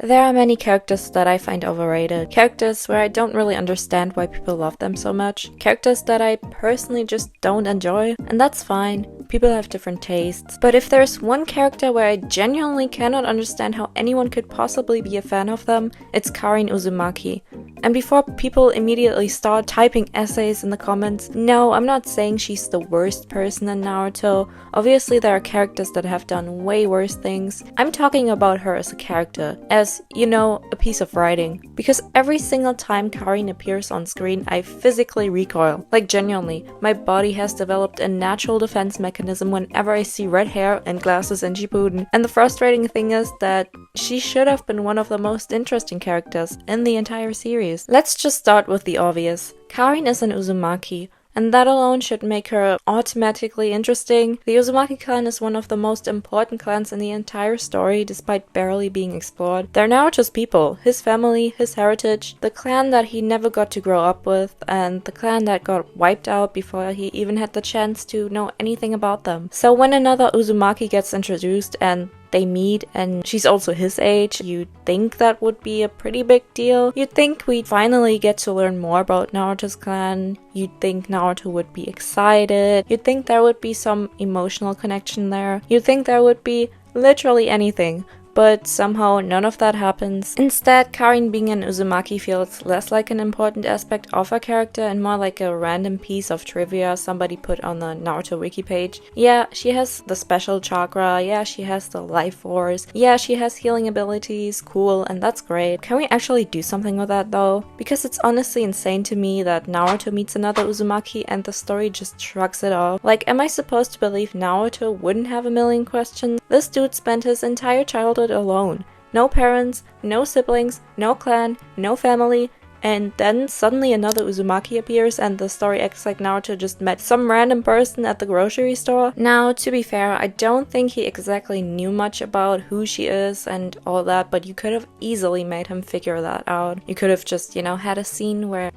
There are many characters that I find overrated. Characters where I don't really understand why people love them so much. Characters that I personally just don't enjoy, and that's fine. People have different tastes. But if there's one character where I genuinely cannot understand how anyone could possibly be a fan of them, it's Karin Uzumaki. And before people immediately start typing essays in the comments, no, I'm not saying she's the worst person in Naruto. Obviously there are characters that have done way worse things. I'm talking about her as a character, as, you know, a piece of writing. Because every single time Karin appears on screen, I physically recoil. Like genuinely, my body has developed a natural defense mechanism whenever I see red hair and glasses in Shippuden. And the frustrating thing is that she should have been one of the most interesting characters in the entire series. Let's just start with the obvious. Karin is an Uzumaki, and that alone should make her automatically interesting. The Uzumaki clan is one of the most important clans in the entire story, despite barely being explored. They're Naruto's people, his family, his heritage, the clan that he never got to grow up with, and the clan that got wiped out before he even had the chance to know anything about them. So when another Uzumaki gets introduced and they meet and she's also his age, you'd think that would be a pretty big deal. You'd think we'd finally get to learn more about Naruto's clan. You'd think Naruto would be excited. You'd think there would be some emotional connection there. You'd think there would be literally anything. But somehow none of that happens. Instead, Karin being an Uzumaki feels less like an important aspect of her character and more like a random piece of trivia somebody put on the Naruto wiki page. Yeah, she has the special chakra, yeah, she has the life force, yeah, she has healing abilities, cool, and that's great. Can we actually do something with that though? Because it's honestly insane to me that Naruto meets another Uzumaki and the story just shrugs it off. Like, am I supposed to believe Naruto wouldn't have a million questions? This dude spent his entire childhood alone. No parents, no siblings, no clan, no family, and then suddenly another Uzumaki appears and the story acts like Naruto just met some random person at the grocery store. Now, to be fair, I don't think he exactly knew much about who she is and all that, but you could have easily made him figure that out. You could have just, you know, had a scene where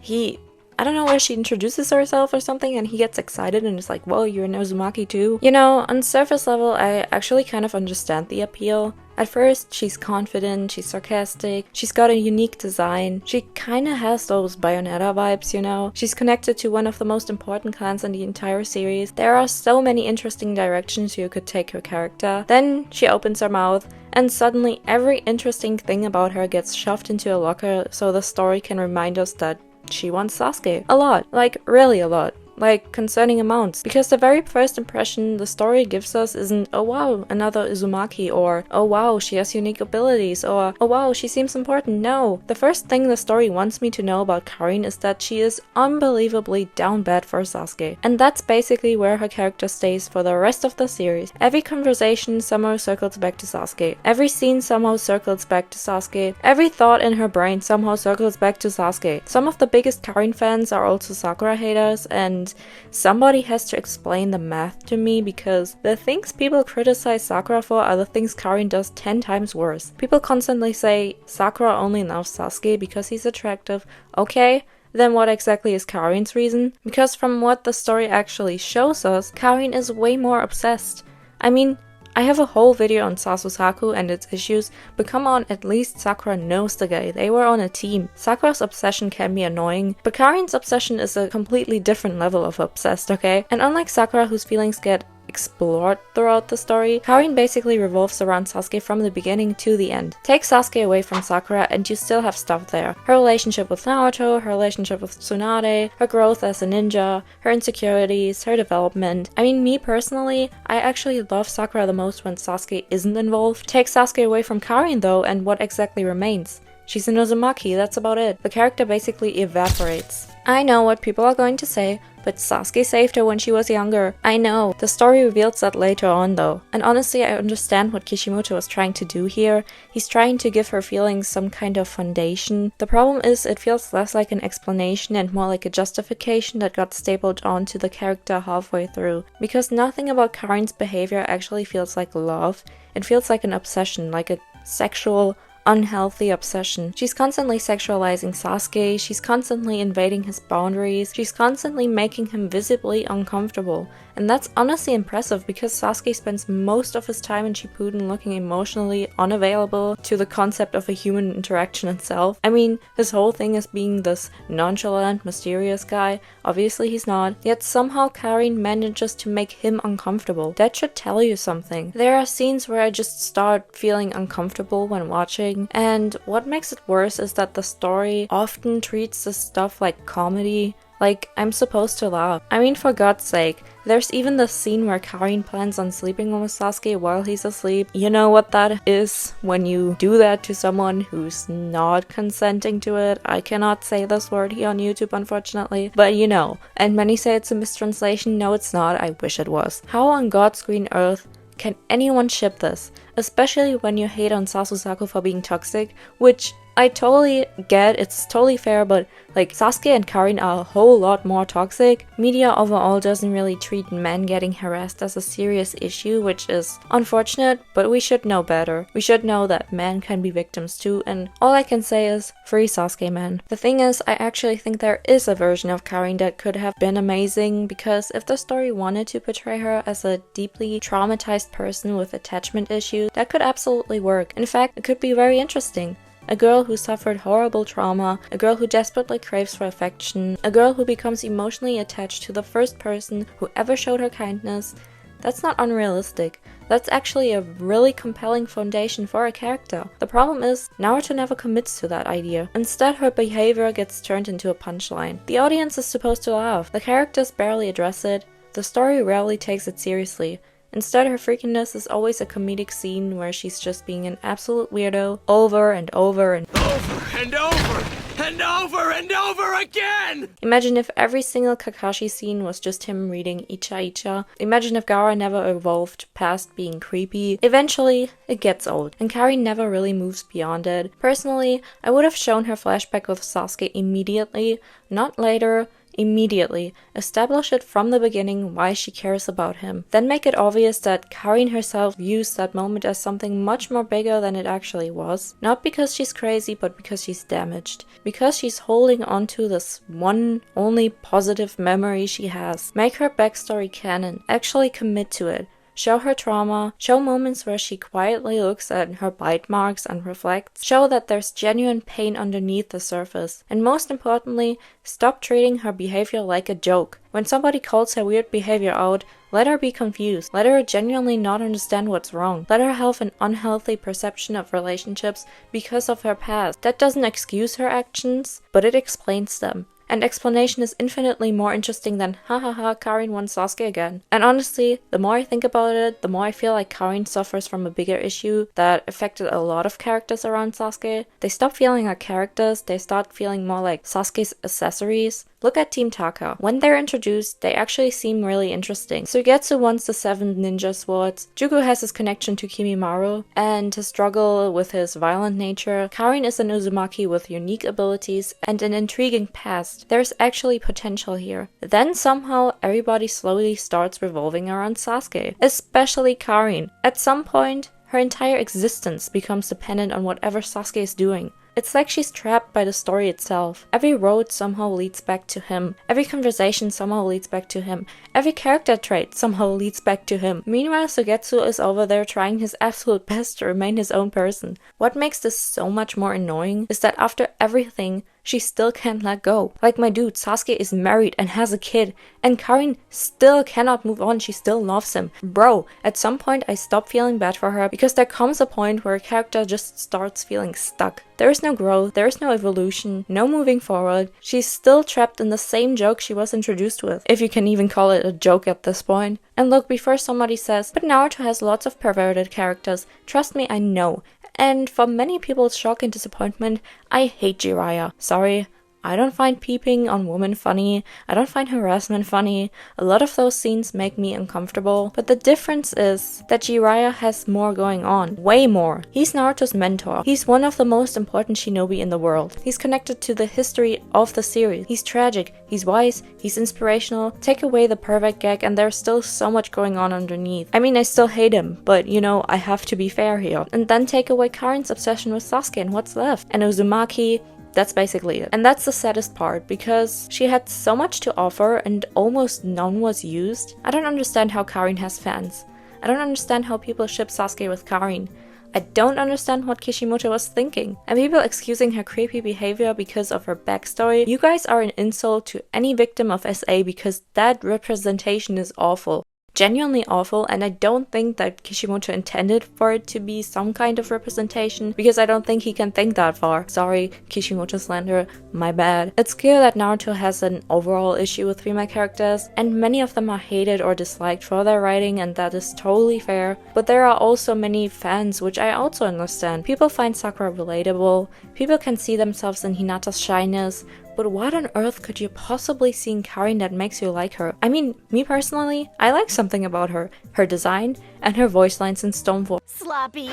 I don't know, where she introduces herself or something and he gets excited and is like, whoa, you're an Uzumaki too? You know, on surface level, I actually kind of understand the appeal. At first, she's confident, she's sarcastic, she's got a unique design, she kinda has those Bayonetta vibes, you know? She's connected to one of the most important clans in the entire series. There are so many interesting directions you could take her character. Then she opens her mouth, and suddenly every interesting thing about her gets shoved into a locker so the story can remind us that she wants Sasuke. A lot. Like, really a lot. Like, concerning amounts. Because the very first impression the story gives us isn't, oh wow, another Uzumaki, or oh wow, she has unique abilities, or oh wow, she seems important. No. The first thing the story wants me to know about Karin is that she is unbelievably down bad for Sasuke. And that's basically where her character stays for the rest of the series. Every conversation somehow circles back to Sasuke. Every scene somehow circles back to Sasuke. Every thought in her brain somehow circles back to Sasuke. Some of the biggest Karin fans are also Sakura haters, and somebody has to explain the math to me, because the things people criticize Sakura for are the things Karin does 10 times worse. People constantly say Sakura only loves Sasuke because he's attractive. Okay, then what exactly is Karin's reason? Because from what the story actually shows us, Karin is way more obsessed. I mean, I have a whole video on Sasusaku and its issues, but come on, at least Sakura knows the guy. They were on a team. Sakura's obsession can be annoying, but Karin's obsession is a completely different level of obsessed, okay? And unlike Sakura, whose feelings get explored throughout the story, Karin basically revolves around Sasuke from the beginning to the end. Take Sasuke away from Sakura and you still have stuff there. Her relationship with Naruto, her relationship with Tsunade, her growth as a ninja, her insecurities, her development. I mean, me personally, I actually love Sakura the most when Sasuke isn't involved. Take Sasuke away from Karin though, and what exactly remains? She's an Uzumaki, that's about it. The character basically evaporates. I know what people are going to say, but Sasuke saved her when she was younger. I know. The story reveals that later on though. And honestly, I understand what Kishimoto was trying to do here. He's trying to give her feelings some kind of foundation. The problem is it feels less like an explanation and more like a justification that got stapled onto the character halfway through. Because nothing about Karin's behavior actually feels like love. It feels like an obsession, like a sexual, unhealthy obsession. She's constantly sexualizing Sasuke, she's constantly invading his boundaries, she's constantly making him visibly uncomfortable. And that's honestly impressive because Sasuke spends most of his time in Shippuden looking emotionally unavailable to the concept of a human interaction itself. I mean, his whole thing is being this nonchalant, mysterious guy. Obviously he's not. Yet somehow Karin manages to make him uncomfortable. That should tell you something. There are scenes where I just start feeling uncomfortable when watching, and what makes it worse is that the story often treats this stuff like comedy. Like, I'm supposed to laugh. I mean, for God's sake, there's even the scene where Karin plans on sleeping with Sasuke while he's asleep. You know what that is when you do that to someone who's not consenting to it. I cannot say this word here on YouTube, unfortunately, but you know. And many say it's a mistranslation. No, it's not. I wish it was. How on God's green earth can anyone ship this? Especially when you hate on Sasusaku for being toxic, which I totally get, it's totally fair, but like Sasuke and Karin are a whole lot more toxic. Media overall doesn't really treat men getting harassed as a serious issue, which is unfortunate, but we should know better. We should know that men can be victims too, and all I can say is free Sasuke, man. The thing is, I actually think there is a version of Karin that could have been amazing, because if the story wanted to portray her as a deeply traumatized person with attachment issues, that could absolutely work. In fact, it could be very interesting. A girl who suffered horrible trauma, a girl who desperately craves for affection, a girl who becomes emotionally attached to the first person who ever showed her kindness. That's not unrealistic. That's actually a really compelling foundation for a character. The problem is, Naruto never commits to that idea. Instead, her behavior gets turned into a punchline. The audience is supposed to laugh. The characters barely address it. The story rarely takes it seriously. Instead, her freakiness is always a comedic scene where she's just being an absolute weirdo over and over and over and over and over and over again! Imagine if every single Kakashi scene was just him reading Icha Icha. Imagine if Gaara never evolved past being creepy. Eventually, it gets old, and Karin never really moves beyond it. Personally, I would have shown her flashback with Sasuke immediately, not later. Immediately. Establish it from the beginning why she cares about him. Then make it obvious that Karin herself views that moment as something much more bigger than it actually was. Not because she's crazy, but because she's damaged. Because she's holding onto this one only positive memory she has. Make her backstory canon. Actually commit to it. Show her trauma, show moments where she quietly looks at her bite marks and reflects, show that there's genuine pain underneath the surface, and most importantly, stop treating her behavior like a joke. When somebody calls her weird behavior out, let her be confused, let her genuinely not understand what's wrong, let her have an unhealthy perception of relationships because of her past. That doesn't excuse her actions, but it explains them. And explanation is infinitely more interesting than hahaha Karin wants Sasuke again. And honestly, the more I think about it, the more I feel like Karin suffers from a bigger issue that affected a lot of characters around Sasuke. They stop feeling like characters, they start feeling more like Sasuke's accessories. Look at Team Taka. When they're introduced, they actually seem really interesting. Suigetsu wants the 7 ninja swords, Jugo has his connection to Kimimaro, and his struggle with his violent nature. Karin is an Uzumaki with unique abilities and an intriguing past. There's actually potential here. Then somehow everybody slowly starts revolving around Sasuke, especially Karin. At some point, her entire existence becomes dependent on whatever Sasuke is doing. It's like she's trapped by the story itself. Every road somehow leads back to him. Every conversation somehow leads back to him. Every character trait somehow leads back to him. Meanwhile, Suigetsu is over there trying his absolute best to remain his own person. What makes this so much more annoying is that after everything, she still can't let go. Like my dude, Sasuke is married and has a kid, and Karin still cannot move on, she still loves him. Bro, at some point I stop feeling bad for her because there comes a point where a character just starts feeling stuck. There is no growth, there is no evolution, no moving forward. She's still trapped in the same joke she was introduced with, if you can even call it a joke at this point. And look, before somebody says, but Naruto has lots of perverted characters, trust me, I know. And for many people's shock and disappointment, I hate Jiraiya. Sorry, I don't find peeping on women funny, I don't find harassment funny, a lot of those scenes make me uncomfortable, but the difference is that Jiraiya has more going on, way more. He's Naruto's mentor, he's one of the most important shinobi in the world, he's connected to the history of the series, he's tragic, he's wise, he's inspirational. Take away the perfect gag and there's still so much going on underneath. I mean, I still hate him, but you know, I have to be fair here. And then take away Karin's obsession with Sasuke and what's left? And Uzumaki, That's basically it. And that's the saddest part, because she had so much to offer and almost none was used. I don't understand how Karin has fans. I don't understand how people ship Sasuke with Karin. I don't understand what Kishimoto was thinking. And people excusing her creepy behavior because of her backstory, you guys are an insult to any victim of SA, because that representation is awful. Genuinely awful, and I don't think that Kishimoto intended for it to be some kind of representation, because I don't think he can think that far. Sorry, Kishimoto slander, my bad. It's clear that Naruto has an overall issue with female characters, and many of them are hated or disliked for their writing, and that is totally fair. But there are also many fans, which I also understand. People find Sakura relatable, people can see themselves in Hinata's shyness, but what on earth could you possibly see in Karin that makes you like her? I mean, me personally, I like something about her. Her design and her voice lines in Stoneforge. Sloppy.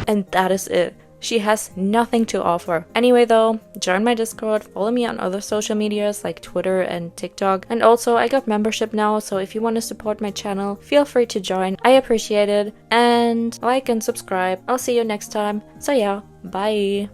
And that is it. She has nothing to offer. Anyway though, join my Discord, follow me on other social medias like Twitter and TikTok. And also, I got membership now, so if you want to support my channel, feel free to join. I appreciate it. And like and subscribe. I'll see you next time. So yeah, bye.